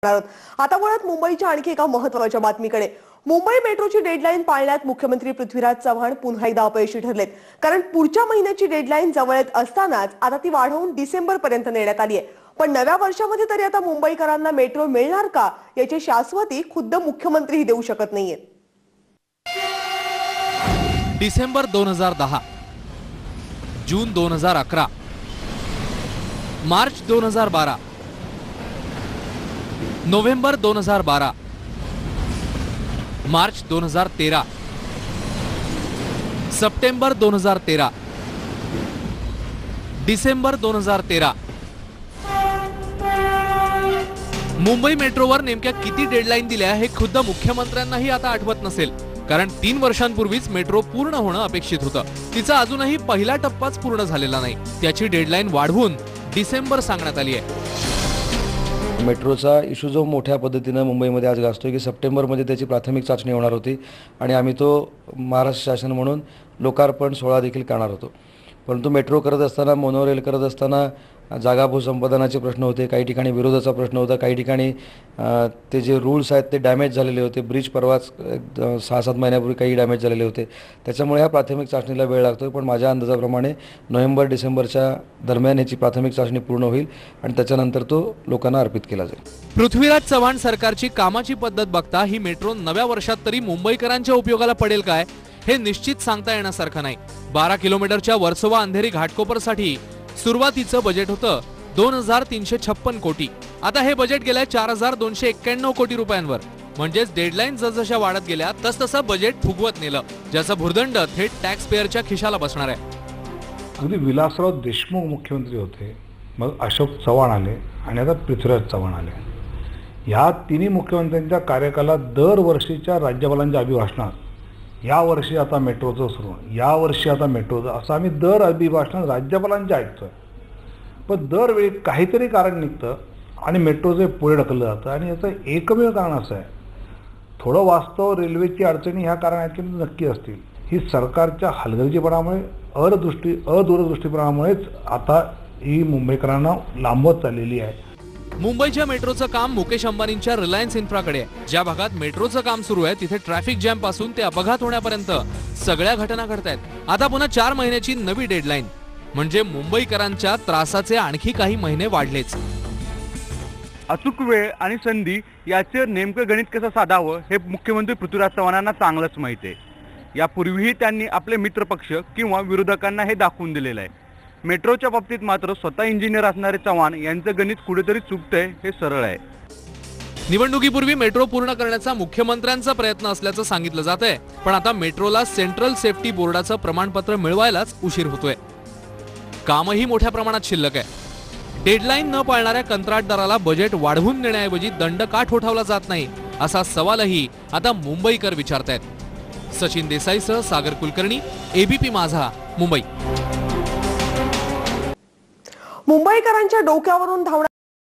आहोत। आता वळत मुंबईच्या आणखी एका महत्त्वाच्या बातमीकडे। मुंबई मेट्रोची डेडलाईन पाळण्यात मुख्यमंत्री पृथ्वीराज चव्हाण पुन्हा एकदा अपयशी ठरलेत। कारण पुढच्या महिन्याची डेडलाईन जवळ येत असतानाच आता ती वाढवून डिसेंबर पर्यंत नेण्यात आली आहे। पण नव्या वर्षामध्ये तरी आता मुंबईकरांना मेट्रो मिळणार का याची शाश्वती खुद्द मुख्यमंत्रीही देऊ शकत नाहीयेत। डिसेंबर 2010, जून 2011, मार्च 2012, नोव्हेंबर 2012, मार्च 2013, सप्टेंबर 2013, डिसेंबर 2013। मुंबई मेट्रोवर नेमक्या किती डेडलाईन दिल्या हे खुद्द मुख्यमंत्र्यांनाही आता आठवत नसेल। कारण 3 वर्षांपूर्वीच मेट्रो पूर्ण होणं अपेक्षित होतं। तिचा अजूनही पहिला टप्पाच पूर्ण झालेला नाही। त्याची डेडलाईन वाढवून डिसेंबर सांगण्यात आली आहे। मेट्रोचा इशू जो मोठ्या पद्धतीने मुंबईमध्ये आज गाजतोय की सप्टेंबरमध्ये त्याची प्राथमिक चाचणी होणार होती आणि आम्ही तो महाराष्ट्र शासन म्हणून लोकार्पण सोहळा देखील करणार होतो। परंतु मेट्रो करत असताना, मोनोरेल करत असताना जागा भूसंपादनाचे प्रश्न होते, काही ठिकाणी विरोधाचा प्रश्न होता, काही ठिकाणी ते जे रूल्स आहेत ते डॅमेज झालेले होते। ब्रिज परवाच 6-7 महिन्यापूर्वी काही डॅमेज झालेले होते। त्याच्यामुळे ह्या प्राथमिक चाचणीला वेळ लागतोय। पण माझ्या अंदाजाप्रमाणे नोव्हेंबर-डिसेंबरच्या दरम्यान याची प्राथमिक चाचणी पूर्ण होईल आणि त्याच्यानंतर तो लोकांना अर्पित केला जाईल। पृथ्वीराज चव्हाण सरकारची कामाची पद्धत बघता ही मेट्रो नव्या वर्षात तरी मुंबईकरांच्या उपयोगाला पडेल काय हे निश्चित सांगता येण्यासारखं नाही। 12 किलोमीटरच्या वर्सोवा अंधेरी घाटकोपरसाठी सुरुवातीचं बजेट होतं 2356 कोटी। आता हे बजेट गेलंय 4291 कोटी रुपयांवर। म्हणजेच डेडलाईन जसजशा वाढत गेल्या तसतसं बजेट फुगवत नेलं, ज्याचा भुर्दंड थेट टॅक्स पेअरच्या खिशाला बसणार आहे। अगदी विलासराव देशमुख मुख्यमंत्री होते, मग अशोक चव्हाण आले आणि आता पृथ्वीराज चव्हाण आले। या तिन्ही मुख्यमंत्र्यांच्या कार्यकालात दरवर्षीच्या राज्यपालांच्या अभिभाषणात यावर्षी आता मेट्रोचं सुरू, यावर्षी आता मेट्रोचं, असं आम्ही दर अभिभाषणात राज्यपालांचे ऐकतोय। पण दरवेळी काहीतरी कारण निघतं आणि मेट्रोचे पुढे ढकललं जातं। आणि याचं एकमेव कारण असं आहे, थोडं वास्तव रेल्वेची अडचणी ह्या कारण आहेत की नक्की असतील, ही सरकारच्या हलगर्जीपणामुळे, अदूरदृष्टीपणामुळेच आता ही मुंबईकरांना लांबवत चाललेली आहे। मुंबईच्या मेट्रोचं काम मुकेश अंबानींच्या रिलायन्स इन्फ्राकडे आहे। ज्या भागात मेट्रोचं काम सुरू आहे तिथे ट्रॅफिक जॅम पासून ते अपघात होण्यापर्यंत सगळ्या घटना घडतायत। आता पुन्हा 4 महिन्याची नवी डेडलाईन म्हणजे मुंबईकरांच्या त्रासाचे आणखी काही महिने वाढलेच। अचूक वेळ आणि संधी याचे नेमकं गणित कसं साधावं हे मुख्यमंत्री पृथ्वीराज चव्हाणांना चांगलंच माहिती आहे। यापूर्वीही त्यांनी आपले मित्रपक्ष किंवा विरोधकांना हे दाखवून दिलेलं आहे। मेट्रोच्या बाबतीत मात्र स्वतः इंजिनियर असणारे चव्हाण यांचं गणित कुठेतरी चुकतंय हे सरळ आहे। निवडणुकीपूर्वी मेट्रो पूर्ण करण्याचा मुख्यमंत्र्यांचा प्रयत्न असल्याचं सांगितलं जातंय। पण आता मेट्रोला सेंट्रल सेफ्टी बोर्डाचं प्रमाणपत्र मिळवायलाच उशीर होतोय। कामही मोठ्या प्रमाणात शिल्लक आहे। डेडलाईन न पाळणाऱ्या कंत्राटदाराला बजेट वाढवून देण्याऐवजी दंड का ठोठावला जात नाही असा सवालही आता मुंबईकर विचारतायत। सचिन देसाईसह सागर कुलकर्णी, एबीपी माझा, मुंबई। मुंबईकरांच्या डोक्यावरून धावणार